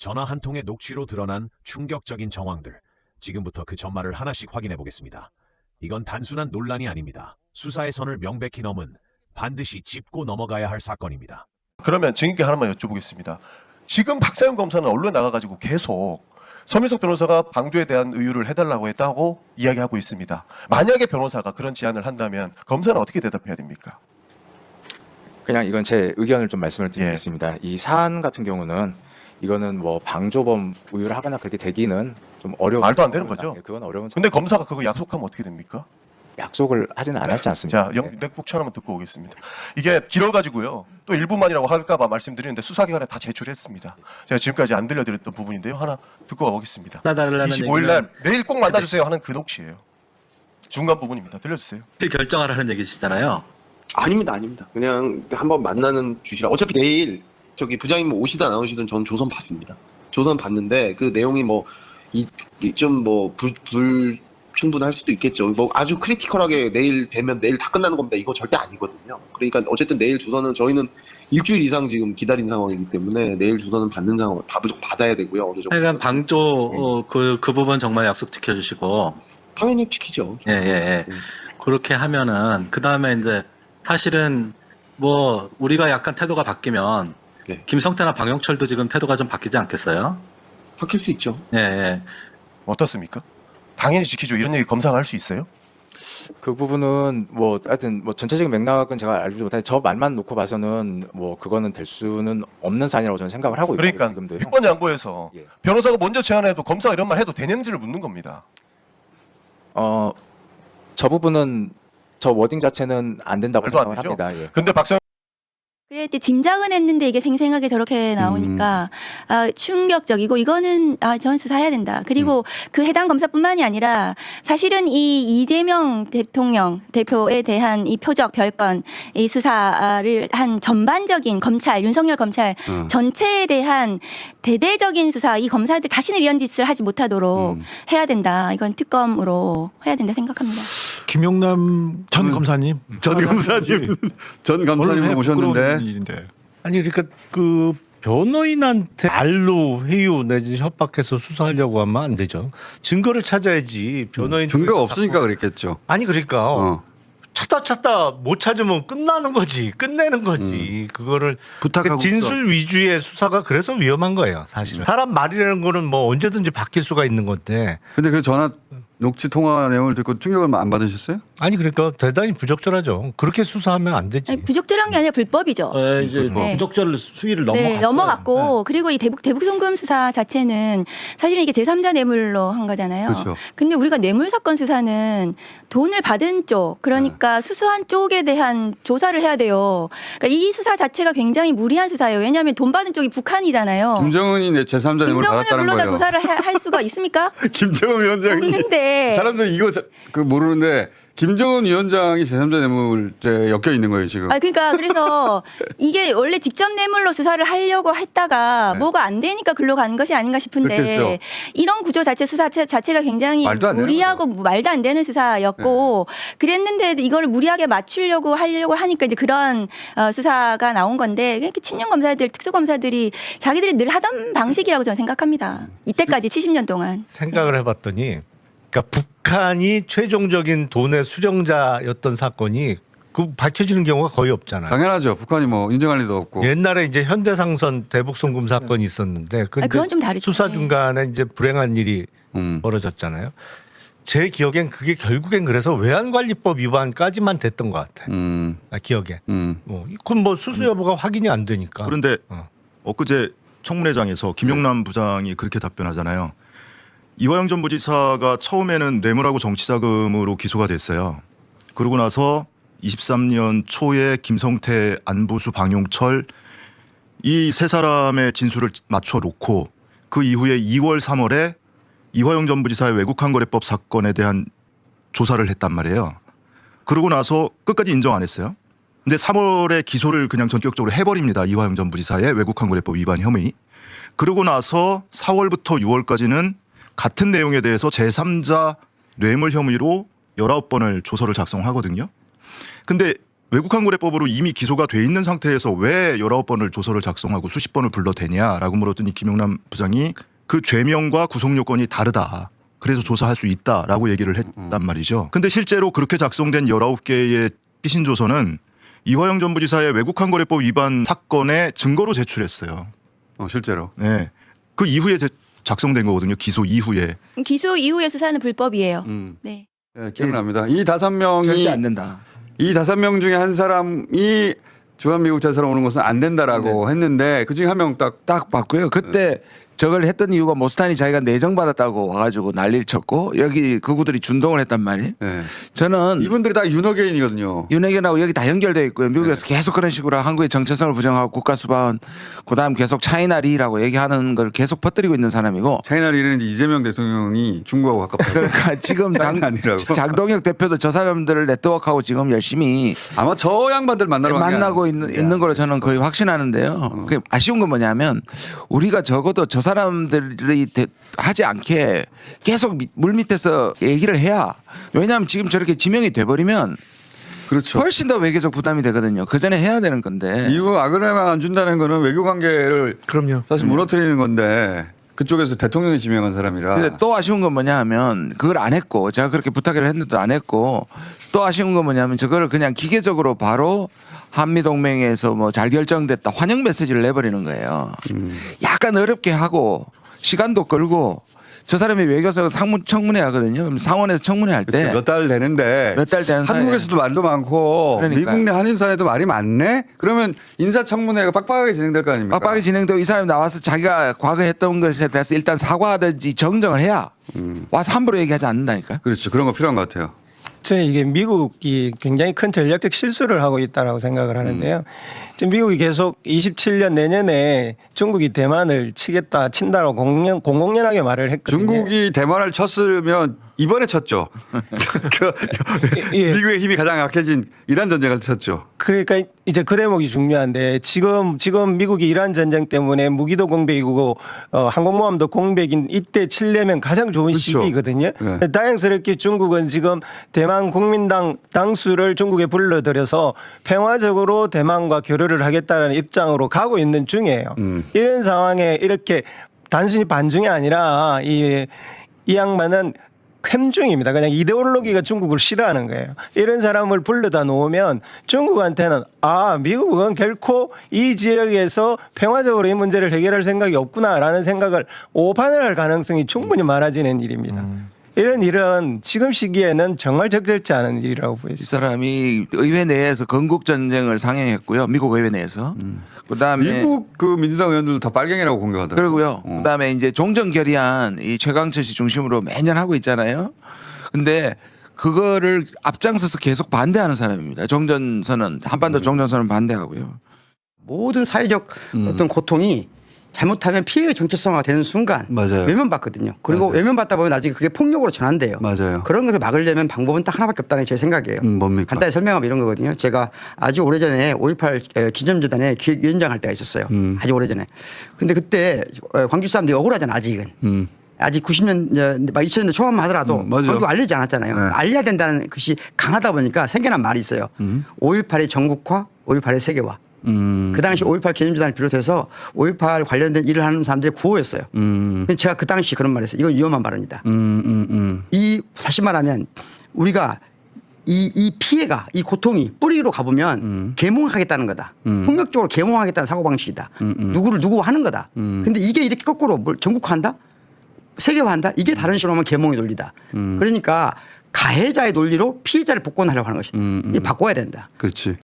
전화 한 통의 녹취로 드러난 충격적인 정황들. 지금부터 그 전말을 하나씩 확인해 보겠습니다. 이건 단순한 논란이 아닙니다. 수사의 선을 명백히 넘은 반드시 짚고 넘어가야 할 사건입니다. 그러면 증인께 하나만 여쭤보겠습니다. 지금 박사현 검사는 언론에 나가가지고 계속 서민석 변호사가 방조에 대한 의유를 해달라고 했다고 이야기하고 있습니다. 만약에 변호사가 그런 제안을 한다면 검사는 어떻게 대답해야 됩니까? 그냥 이건 제 의견을 좀 말씀을 드리겠습니다. 이 사안 같은 경우는 이거는 뭐 방조범 우유를 하거나 그렇게 되기는 좀 어려운 말도 안 되는 거죠? 네, 그건 어려운. 근데 검사가 그거 약속하면 어떻게 됩니까? 약속을 하지는 않았지 않습니까? 자, 넥북치 하나만 듣고 오겠습니다. 이게 길어가지고요. 또 일부만이라고 할까봐 말씀드리는데 수사기관에 다 제출했습니다. 제가 지금까지 안 들려드렸던 부분인데요. 하나 듣고 가보겠습니다. 25일 날 내일 꼭 만나주세요 하는 그 녹취예요. 중간 부분입니다. 들려주세요. 결정하라는 얘기시잖아요. 아닙니다. 그냥 한번 만나는 주시라. 어차피 내일 저기 부장님 오시든 안 오시든 전 조선 봤습니다. 조선 봤는데 그 내용이 뭐 좀 뭐 불충분할 수도 있겠죠. 뭐 아주 크리티컬하게 내일 되면 내일 다 끝나는 겁니다. 이거 절대 아니거든요. 그러니까 어쨌든 내일 조선은 저희는 일주일 이상 지금 기다린 상황이기 때문에 내일 조선은 받는 상황 다 무조건 받아야 되고요. 어느 정도. 하여간 방조 그 부분 정말 약속 지켜주시고. 당연히 지키죠. 예. 그렇게 하면은 그 다음에 이제 사실은 뭐 우리가 약간 태도가 바뀌면 네. 김성태나 방영철도 지금 태도가 좀 바뀌지 않겠어요? 바뀔 수 있죠. 예. 어떻습니까? 당연히 지키죠. 이런 얘기 검사가 할 수 있어요? 그 부분은 뭐 하여튼 뭐 전체적인 맥락은 제가 알지 못하는데 저 말만 놓고 봐서는 뭐 그거는 될 수는 없는 사안이라고 저는 생각을 하고 있거든요. 그러니까 지금도요. 특권 양보해서 예. 변호사가 먼저 제안해도 검사가 이런 말 해도 되는지를 묻는 겁니다. 저 부분은 저 워딩 자체는 안 된다고 말도 안 생각을 되죠. 합니다. 예. 근데 박사현 그래, 짐작은 했는데 이게 생생하게 저렇게 나오니까 충격적이고 이거는 전 수사해야 된다. 그리고 그 해당 검사뿐만이 아니라 사실은 이 이재명 대통령 대표에 대한 이 표적 별건 이 수사를 한 전반적인 검찰 윤석열 검찰 전체에 대한 대대적인 수사 이 검사들 다시는 이런 짓을 하지 못하도록 해야 된다. 이건 특검으로 해야 된다 생각합니다. 김용남 전 검사님, 전 검사님 언론에 모셨는데 부끄러운 일인데. 아니 그러니까 그 변호인한테 말로 회유 내지 협박해서 수사하려고 하면 안 되죠. 증거를 찾아야지. 변호인 증거가 없으니까 그랬겠죠. 아니 그러니까 찾다 못 찾으면 끝내는 거지. 그거를 부탁하고 진술 위주의 수사가 그래서 위험한 거예요, 사실은. 사람 말이라는 거는 뭐 언제든지 바뀔 수가 있는 건데. 근데 그 전화 녹취 통화 내용을 듣고 충격을 안 받으셨어요? 아니 그러니까 대단히 부적절하죠. 그렇게 수사하면 안 되지. 아니, 부적절한 게 아니라 불법이죠. 이제 네. 부적절 수위를 네, 넘어갔고 그리고 이 대북 송금 수사 자체는 사실은 이게 제3자 뇌물로 한 거잖아요. 그렇죠. 근데 우리가 뇌물 사건 수사는 돈을 받은 쪽 그러니까 수수한 쪽에 대한 조사를 해야 돼요. 그러니까 이 수사 자체가 굉장히 무리한 수사예요. 왜냐하면 돈 받은 쪽이 북한이잖아요. 김정은이 제3자 뇌물 김정은을 받았다는 불러다 거예요. 조사를 할 수가 있습니까? 김정은 위원장이 없는데. 사람들이 이거 그 모르는데 김정은 위원장이 제3자 뇌물죄에 엮여 있는 거예요 지금. 그러니까 그래서 이게 원래 직접 뇌물로 수사를 하려고 했다가 네. 뭐가 안 되니까 글로 가는 것이 아닌가 싶은데 그렇겠죠. 이런 구조 수사 자체가 굉장히 말도 안 되는 무리하고 말도 안 되는 수사였고 그랬는데 이걸 무리하게 하려고 하니까 이제 그런 수사가 나온 건데 그러니까 친윤 검사들 특수 검사들이 자기들이 늘 하던 방식이라고 저는 생각합니다. 이때까지 70년 동안. 생각을 해봤더니 그러니까 북한이 최종적인 돈의 수령자였던 사건이 그 밝혀지는 경우가 거의 없잖아요. 당연하죠. 북한이 뭐 인정할 리도 없고. 옛날에 이제 현대상선 대북송금 사건이 있었는데 그건 좀 다르죠. 수사 네. 중간에 이제 불행한 일이 벌어졌잖아요. 제 기억엔 그게 결국엔 그래서 외환관리법 위반까지만 됐던 것 같아요. 기억에. 그건 뭐 수수 여부가 확인이 안 되니까. 그런데 엊그제 청문회장에서 김용남 부장이 그렇게 답변하잖아요. 이화영 전 부지사가 처음에는 뇌물하고 정치자금으로 기소가 됐어요. 그러고 나서 23년 초에 김성태, 안부수, 방용철 이 세 사람의 진술을 맞춰 놓고 그 이후에 2월, 3월에 이화영 전 부지사의 외국환거래법 사건에 대한 조사를 했단 말이에요. 그러고 나서 끝까지 인정 안 했어요. 근데 3월에 기소를 그냥 전격적으로 해버립니다. 이화영 전 부지사의 외국환거래법 위반 혐의. 그러고 나서 4월부터 6월까지는 같은 내용에 대해서 제3자 뇌물 혐의로 19번을 조서를 작성하거든요. 근데 외국한 거래법으로 이미 기소가 돼 있는 상태에서 왜 19번을 조서를 작성하고 수십 번을 불러대냐라고 물었더니 김용남 부장이 그 죄명과 구속 요건이 다르다. 그래서 조사할 수 있다라고 얘기를 했단 말이죠. 근데 실제로 그렇게 작성된 19개의 피신 조서는 이화영 전 부지사의 외국한 거래법 위반 사건의 증거로 제출했어요. 실제로. 네. 그 이후에 작성된 거거든요. 기소 이후에. 기소 이후에 수사는 불법이에요. 네. 네, 기억납니다. 이 5명이 절대 안 된다. 이 5명 중에 한 사람이 주한미국 대사로 오는 것은 안 된다라고 했는데 그중에 한 명 딱 봤고요. 그때 저걸 했던 이유가 모스탄이 자기가 내정받았다고 와가지고 난리를 쳤고 여기 그구들이 준동을 했단 말이에요. 네. 저는 이분들이 다 윤호개인이거든요. 윤핵연하고 여기 다 연결돼 있고요. 미국에서 계속 그런 식으로 한국의 정체성을 부정하고 국가수반 그다음 계속 차이나리라고 얘기하는 걸 계속 퍼뜨리고 있는 사람이고 차이나리는 이재명 대통령이 중국하고 가깝다. 그러니까 지금 아니라고. 장동혁 대표도 저 사람들을 네트워크하고 지금 열심히 아마 저 양반들 만나고 있는 걸로 저는 거의 확신하는데요. 그게 아쉬운 건 뭐냐면 우리가 적어도 저 사람들이 하지 않게 계속 물 밑에서 얘기를 해야 왜냐하면 지금 저렇게 지명이 돼버리면 그렇죠. 훨씬 더 외교적 부담이 되거든요. 그 전에 해야 되는 건데. 이거 아그레만 안 준다는 거는 외교 관계를 그럼요. 사실 무너뜨리는 건데 그쪽에서 대통령이 지명한 사람이라. 근데 또 아쉬운 건 뭐냐 하면 그걸 안 했고 제가 그렇게 부탁을 했는데도 안 했고 또 아쉬운 건 뭐냐면 저거를 그냥 기계적으로 바로 한미동맹에서 뭐 잘 결정됐다 환영 메시지를 내버리는 거예요. 약간 어렵게 하고 시간도 끌고 저 사람이 외교서 청문회 하거든요. 그럼 상원에서 청문회 할 때 몇 달 되는데 몇 달 되는 한국에서도 말도 많고 그러니까요. 미국 내 한인사회도 말이 많네. 그러면 인사청문회가 빡빡하게 진행될 거 아닙니까? 빡빡이 진행되고 이 사람이 나와서 자기가 과거에 했던 것에 대해서 일단 사과하든지 정정을 해야 와서 함부로 얘기하지 않는다니까요. 그렇죠. 그런 거 필요한 것 같아요. 저는 이게 미국이 굉장히 큰 전략적 실수를 하고 있다라고 생각을 하는데요. 지금 미국이 계속 27년 내년에 중국이 대만을 친다라고 공공연하게 말을 했거든요. 중국이 대만을 쳤으면 이번에 쳤죠. 예. 미국의 힘이 가장 약해진 이란 전쟁을 쳤죠. 그러니까 이제 그 대목이 중요한데 지금 미국이 이란 전쟁 때문에 무기도 공백이고 항공모함도 공백인 이때 치려면 가장 좋은 그렇죠. 시기거든요. 네. 다행스럽게 중국은 지금 대만 국민당 당수를 중국에 불러들여서 평화적으로 대만과 교류를 하겠다는 입장으로 가고 있는 중이에요. 이런 상황에 이렇게 단순히 반중이 아니라 이 양반은 햄중입니다. 그냥 이데올로기가 중국을 싫어하는 거예요. 이런 사람을 불러다 놓으면 중국한테는 미국은 결코 이 지역에서 평화적으로 이 문제를 해결할 생각이 없구나라는 생각을 오판을 할 가능성이 충분히 많아지는 일입니다. 이런 일은 지금 시기에는 정말 적절치 않은 일이라고 이 보여집니다. 사람이 의회 내에서 건국 전쟁을 상행했고요. 미국 의회 내에서. 그다음에 미국 그 민주당 의원들도 다 빨갱이라고 공격하더라고요. 그리고요. 그다음에 이제 종전 결의안 이 최강철 씨 중심으로 매년 하고 있잖아요. 근데 그거를 앞장서서 계속 반대하는 사람입니다. 종전선언 한반도 종전선언 반대하고요. 모든 사회적 어떤 고통이 잘못하면 피해의 정체성화가 되는 순간 맞아요. 외면받거든요. 그리고 맞아요. 외면받다 보면 나중에 그게 폭력으로 전환돼요. 맞아요. 그런 것을 막으려면 방법은 딱 하나밖에 없다는 게 제 생각이에요. 뭡니까? 간단히 설명하면 이런 거거든요. 제가 아주 오래전에 5.18 기념재단에 기획위원장 할 때가 있었어요. 아주 오래전에. 근데 그때 광주 사람들이 억울하잖아 아직은. 아직 90년, 2000년대 초반만 하더라도 그것도 알리지 않았잖아요. 네. 알려야 된다는 것이 강하다 보니까 생겨난 말이 있어요. 5.18의 전국화, 5.18의 세계화. 그 당시 5.18 기념재단을 비롯해서 5.18 관련된 일을 하는 사람들의 구호였어요. 제가 그 당시 그런 말을 했어요. 이건 위험한 발언이다. 다시 말하면 우리가 이 피해가 이 고통이 뿌리로 가보면 계몽하겠다는 거다. 폭력적으로 계몽하겠다는 사고방식이다. 누구를 누구 하는 거다. 근데 이게 이렇게 거꾸로 뭘 전국화한다? 세계화한다? 이게 다른 식으로 하면 계몽의 논리다. 그러니까 가해자의 논리로 피해자를 복권하려고 하는 것이다. 이 바꿔야 된다. 그렇지.